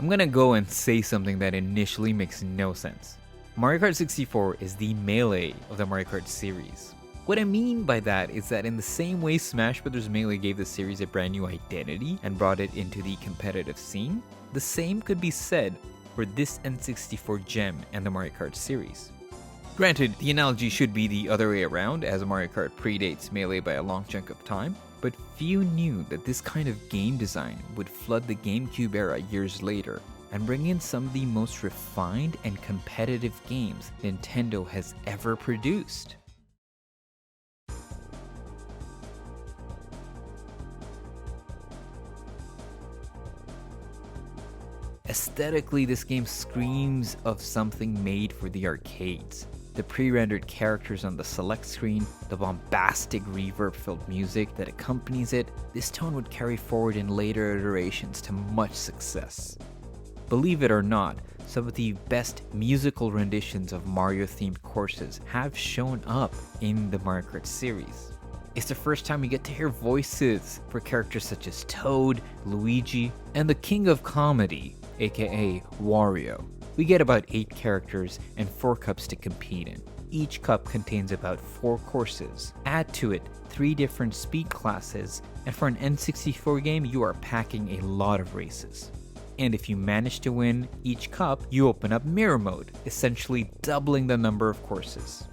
I'm gonna go and say something that initially makes no sense. Mario Kart 64 is the Melee of the Mario Kart series. What I mean by that is that in the same way Smash Bros. Melee gave the series a brand new identity and brought it into the competitive scene, the same could be said for this N64 gem and the Mario Kart series. Granted, the analogy should be the other way around, as Mario Kart predates Melee by a long chunk of time, but few knew that this kind of game design would flood the GameCube era years later and bring in some of the most refined and competitive games Nintendo has ever produced. Aesthetically, this game screams of something made for the arcades. The pre-rendered characters on the select screen, the bombastic reverb-filled music that accompanies it, this tone would carry forward in later iterations to much success. Believe it or not, some of the best musical renditions of Mario-themed courses have shown up in the Mario Kart series. It's the first time you get to hear voices for characters such as Toad, Luigi, and the King of Comedy, aka Wario. We get about 8 characters and 4 cups to compete in. Each cup contains about 4 courses. Add to it 3 different speed classes, and for an N64 game, you are packing a lot of races. And if you manage to win each cup, you open up Mirror Mode, essentially doubling the number of courses.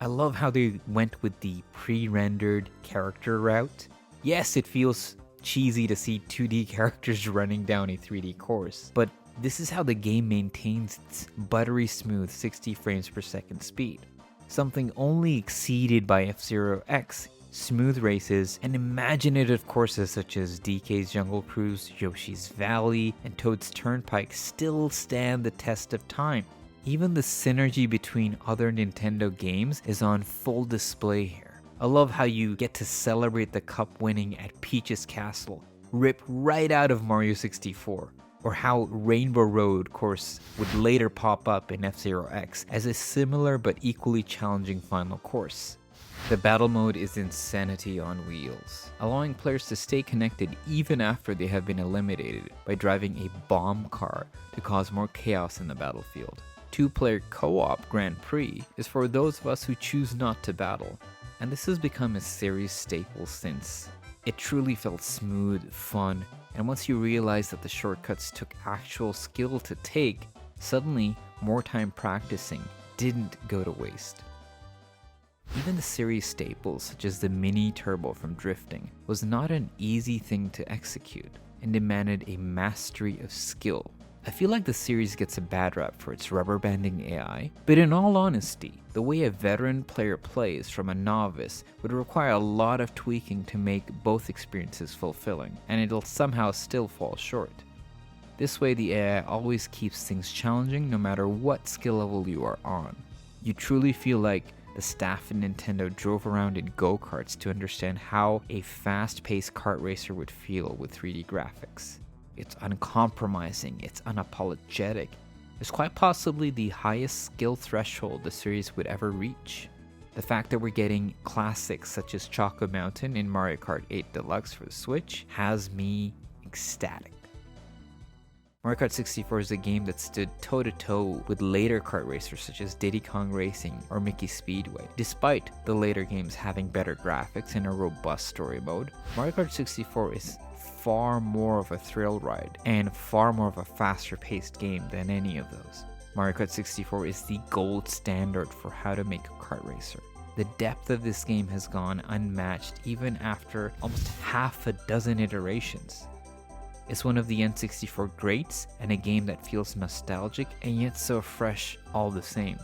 I love how they went with the pre-rendered character route. Yes, it feels cheesy to see 2D characters running down a 3D course, but this is how the game maintains its buttery smooth 60 frames per second speed, something only exceeded by F-Zero X. Smooth races and imaginative courses such as DK's Jungle Cruise, Yoshi's Valley, and Toad's Turnpike still stand the test of time. Even the synergy between other Nintendo games is on full display here. I love how you get to celebrate the cup winning at Peach's Castle, ripped right out of Mario 64, or how Rainbow Road course would later pop up in F-Zero X as a similar but equally challenging final course. The battle mode is insanity on wheels, allowing players to stay connected even after they have been eliminated by driving a bomb car to cause more chaos in the battlefield. 2-player co-op Grand Prix is for those of us who choose not to battle, and this has become a series staple since. It truly felt smooth, fun, and once you realize that the shortcuts took actual skill to take, suddenly more time practicing didn't go to waste. Even the series staples such as the mini turbo from drifting was not an easy thing to execute and demanded a mastery of skill. I feel like the series gets a bad rap for its rubber banding AI, but in all honesty, the way a veteran player plays from a novice would require a lot of tweaking to make both experiences fulfilling, and it'll somehow still fall short. This way the AI always keeps things challenging no matter what skill level you are on. You truly feel like the staff at Nintendo drove around in go-karts to understand how a fast-paced kart racer would feel with 3D graphics. It's uncompromising, it's unapologetic. It's quite possibly the highest skill threshold the series would ever reach. The fact that we're getting classics such as Choco Mountain in Mario Kart 8 Deluxe for the Switch has me ecstatic. Mario Kart 64 is a game that stood toe-to-toe with later kart racers such as Diddy Kong Racing or Mickey Speedway. Despite the later games having better graphics and a robust story mode, Mario Kart 64 is far more of a thrill ride and far more of a faster paced game than any of those. Mario Kart 64 is the gold standard for how to make a kart racer. The depth of this game has gone unmatched even after almost half a dozen iterations. It's one of the N64 greats and a game that feels nostalgic and yet so fresh all the same.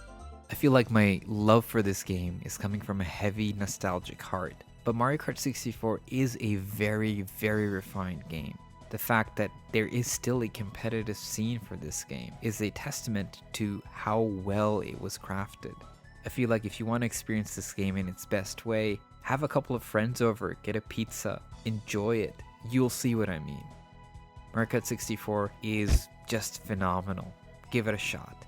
I feel like my love for this game is coming from a heavy nostalgic heart, but Mario Kart 64 is a very, very refined game. The fact that there is still a competitive scene for this game is a testament to how well it was crafted. I feel like if you want to experience this game in its best way, have a couple of friends over, get a pizza, enjoy it. You'll see what I mean. Mario Kart 64 is just phenomenal. Give it a shot.